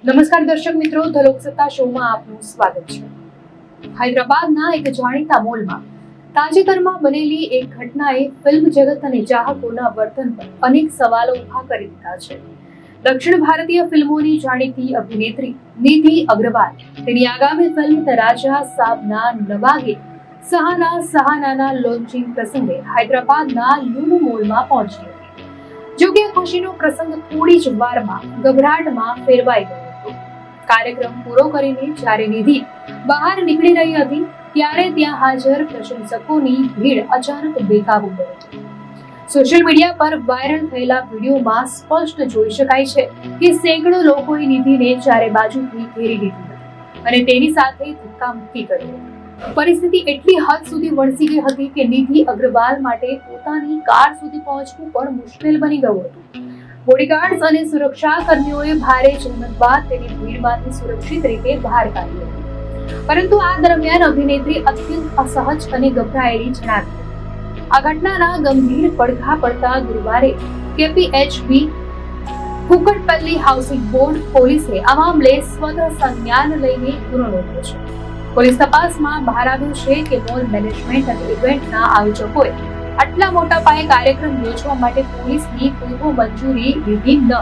નમસ્કાર દર્શક મિત્રો, ધ લોકસત્તા શોમાં આપનું સ્વાગત છે. હૈદરાબાદના એક જાણીતા મોલમાં તાજેતરમાં બનેલી એક ઘટનાએ ફિલ્મ જગત અને ચાહકોના વર્તન પર અનેક સવાલો ઊભા કરી દીધા છે. દક્ષિણ ભારતીય ફિલ્મોની જાણીતી અભિનેત્રી નિધિ અગ્રવાલ તેની આગામી ફિલ્મ ધ રાજા સાબના નવા ગીત સહાનાના લોન્ચિંગ પ્રસંગે હૈદરાબાદના લુલુ મોલમાં પહોંચી હતી. જો કે ખુશીનો પ્રસંગ થોડી જ વારમાં ગભરાટમાં ફેરવાઈ ગયો હતો. કાર્યક્રમ પૂરો કરીને જ્યારે નિધિ બહાર નીકળી રહી હતી ત્યારે ત્યાં હાજર પ્રશંસકોની ભીડ અચાનક બેકાબુ બની હતી. સોશિયલ મીડિયા પર વાયરલ થયેલા વિડીયોમાં સ્પષ્ટ જોઈ શકાય છે કે સેંકડો લોકોએ નિધિને ચારે બાજુથી ઘેરી લીધી હતી અને તેની સાથે ધક્કામુક્કી કરી હતી. પરિસ્થિતિ એટલી હદ સુધી વણસી ગઈ હતી કે નિધિ અગ્રવાલ માટે પોતાની કાર સુધી પહોંચવું પણ મુશ્કેલ બની ગયું હતું. બોડીગાર્ડ્સ અને સુરક્ષા કર્મીઓએ ભારે જહેમત બાદ તેની ભીડમાંથી સુરક્ષિત રીતે બહાર કાઢી હતી. પરંતુ આ દરમિયાન અભિનેત્રી અત્યંત અસહજ અને ગભરાયેલી જણાવી. આ ઘટનાના ગંભીર પડઘા પડતા ગુરુવારે KPHB કુકટપલ્લી હાઉસિંગ બોર્ડ પોલીસે આ મામલે સ્વતઃ સંજ્ઞાન લઈને ગુનો નોંધ્યો છે. પોલીસ તપાસમાં બહાર આવ્યું છે કે મોલ મેનેજમેન્ટ અને ઇવેન્ટના આયોજકોએ આટલા મોટા પાયે કાર્યક્રમ યોજવા માટે પોલીસની પૂર્વ મંજૂરી લીધી ન.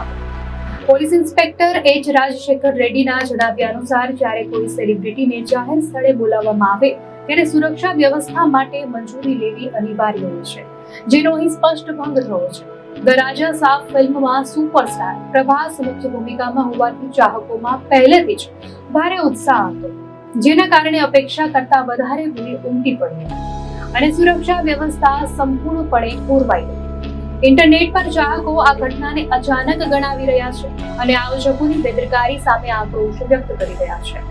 Police inspector H. રાજશેખર રેડ્ડીના જણાવ્યા અનુસાર જ્યારે કોઈ સેલિબ્રિટીને જાહેર સ્થળે બોલાવવામાં આવે ત્યારે સુરક્ષા વ્યવસ્થા માટે મંજૂરી લેવી અનિવાર્ય હોય છે, જેનો અહીં સ્પષ્ટ ભંગ થયો છે. ધ રાજા સાબ ફિલ્મમાં સુપરસ્ટાર પ્રભાસ મુખ્ય ભૂમિકામાં હોવાથી ચાહકોમાં પહેલેથી જ ભારે ઉત્સાહ હતો, જેના કારણે અપેક્ષા કરતા વધારે ભીડ ઉમટી પડી અને સુરક્ષા વ્યવસ્થા સંપૂર્ણપણે ખોરવાઈ ગઈ. ઇન્ટરનેટ પર ચાહકો આ ઘટનાને અચાનક ગણાવી રહ્યા છે અને આયોજકોની બેદરકારી સામે આક્રોશ વ્યક્ત કરી રહ્યા છે.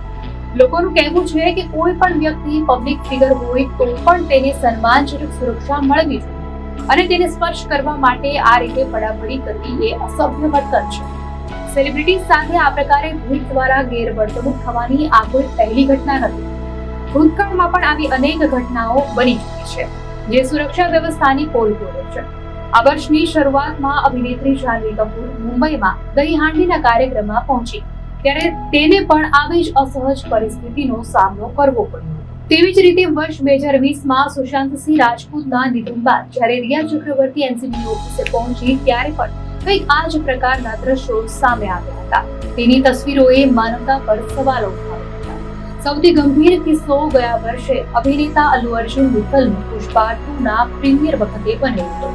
લોકોનું કહેવું છે કે કોઈ પણ વ્યક્તિ પબ્લિક ફિગર હોય તો પણ તેને સન્માનજનક સુરક્ષા મળવી જોઈએ અને તેને સ્પર્શ કરવા માટે આ રીતે પડાપડી કરવી એ અસભ્ય વર્તન છે. સેલિબ્રિટી સાથે આ પ્રકારે ભીડ દ્વારા ગેરવર્તણૂક થવાની આ કોઈ પહેલી ઘટના નથી. ભૂતકાળમાં પણ આવી અનેક ઘટનાઓ બની ચૂકી છે, જે સુરક્ષા વ્યવસ્થાની પોલ ખોલે છે. આ વર્ષની શરૂઆતમાં અભિનેત્રી જાહ્નવી કપૂર મુંબઈમાં દહીં હાંડીના કાર્યક્રમમાં પહોંચી ત્યારે તેને પણ આવી જ અસહજ પરિસ્થિતિનો સામનો કરવો પડ્યો. તેવી જ રીતે વર્ષ 2020માં સુશાંતસિંહ રાજપૂતના નિધન બાદ જ્યારે રિયા ચક્રવર્તી NCBની ઓફિસે પહોંચી ત્યારે પણ કંઈક આ જ પ્રકારના દ્રશ્યો સામે આવ્યા હતા. તેની તસવીરોએ માનવતા પર સવાલો ઉઠાવ્યા હતા. સૌથી ગંભીર કિસ્સો ગયા વર્ષે અભિનેતા અલ્લુ અર્જુનની ફિલ્મ પુષ્પા 2ના પ્રીમિયર વખતે બન્યો હતો,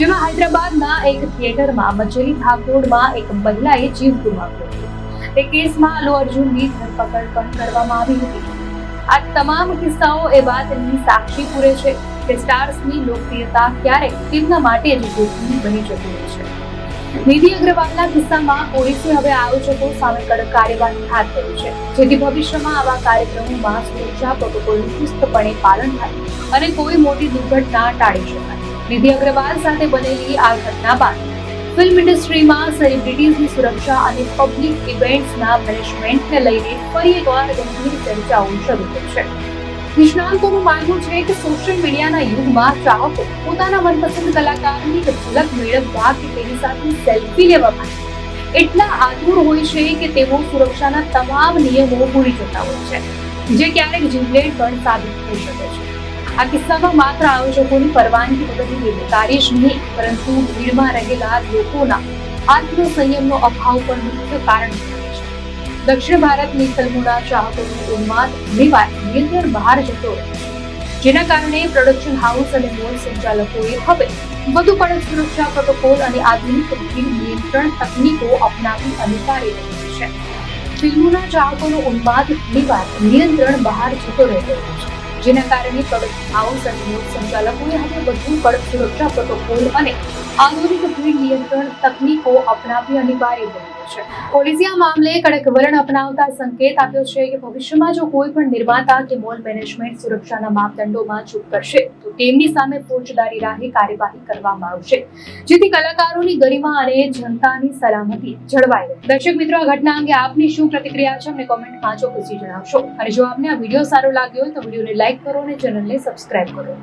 જેમાં હૈદરાબાદના એક થિયેટરમાં મચેલી ભાગદોડમાં એક મહિલાએ જીવ ગુમાવ્યો હતો. તે કેસમાં અલ્લુ અર્જુનની ધરપકડ પણ કરવામાં આવી હતી. આ તમામ કિસ્સાઓ એ વાતની સાક્ષી પૂરે છે કે સ્ટાર્સની લોકપ્રિયતા ક્યારેક તેમના માટે જ જોખમી બની જતી હોય છે. નિધિ અગ્રવાલના કિસ્સામાં પોલીસે હવે આયોજકો સામે કડક કાર્યવાહી હાથ ધરી છે, જેથી ભવિષ્યમાં આવા કાર્યક્રમોમાં સુરક્ષા પ્રોટોકોલનું ચુસ્તપણે પાલન થાય અને કોઈ મોટી દુર્ઘટના ટાળી શકાય. નિધિ અગ્રવાલ સાથે બનેલી આ ઘટના બાદ ફિલ્મ ઇન્ડસ્ટ્રીમાં સેલિબ્રિટીઝની સુરક્ષા અને પબ્લિક ઇવેન્ટ્સના મેનેજમેન્ટને લઈને ફરી એકવાર ગંભીર ચર્ચાઓ શરૂ થઈ છે. નિષ્ણાંતોનું માનવું છે કે સોશિયલ મીડિયાના યુગમાં ચાહકો પોતાના મનપસંદ કલાકારની ઝલક મેળવવા કે તેની સાથે સેલ્ફી લેવા માટે એટલા આતુર હોય છે કે તેઓ સુરક્ષાના તમામ નિયમો ભૂલી જતા હોય છે, જે ક્યારેક જીવલેણ પણ સાબિત થઈ શકે છે. આ કિસ્સામાં માત્ર આયોજકોની પરવાનગી વગરની બેદરકારી જ નહીં, પરંતુ ભીડમાં રહેલા લોકોના આત્મસંયમનો અભાવ પણ મુખ્ય કારણ બને છે. દક્ષિણ ભારતની ફિલ્મોના ચાહકોનું ઉન્માદ ઘણીવાર નિયંત્રણ બહાર જતો રહે છે, જેના કારણે પ્રોડક્શન હાઉસ અને મોલ સંચાલકોએ હવે વધુ કડક સુરક્ષા પ્રોટોકોલ અને આધુનિક ભીડ નિયંત્રણ તકનીકો અપનાવવી અનિવાર્ય બની છે. ફિલ્મોના ચાહકોનો ઉન્માદ ઘણીવાર નિયંત્રણ બહાર જતો રહેતો હોય છે, જેના કારણે પ્રોડક્શન હાઉસ અને મોલ સંચાલકોએ હવે વધુ કડક સુરક્ષા પ્રોટોકોલ અને આધુનિક ભીડ નિયંત્રણ તકનીકો અપનાવવી અનિવાર્ય બની છે. પોલીસે આ મામલે કડક વલણ અપનાવતા સંકેત આપ્યો છે કે ભવિષ્યમાં જો કોઈ પણ નિર્માતા કે મોલ મેનેજમેન્ટ સુરક્ષાના માપદંડોમાં ચૂક કરશે તો તેમની સામે ફોજદારી રાહે કાર્યવાહી કરવામાં આવશે, જેથી કલાકારોની ગરિમા અને જનતાની સલામતી જળવાઈ રહે. દર્શક મિત્રો, આ ઘટના અંગે આપની શું પ્રતિક્રિયા છે અમને કોમેન્ટમાં ચોક્કસથી જણાવશો અને જો આપને આ વિડીયો સારો લાગ્યો હોય તો વિડીયોને લાઈક કરો અને ચેનલને સબસ્ક્રાઇબ કરો.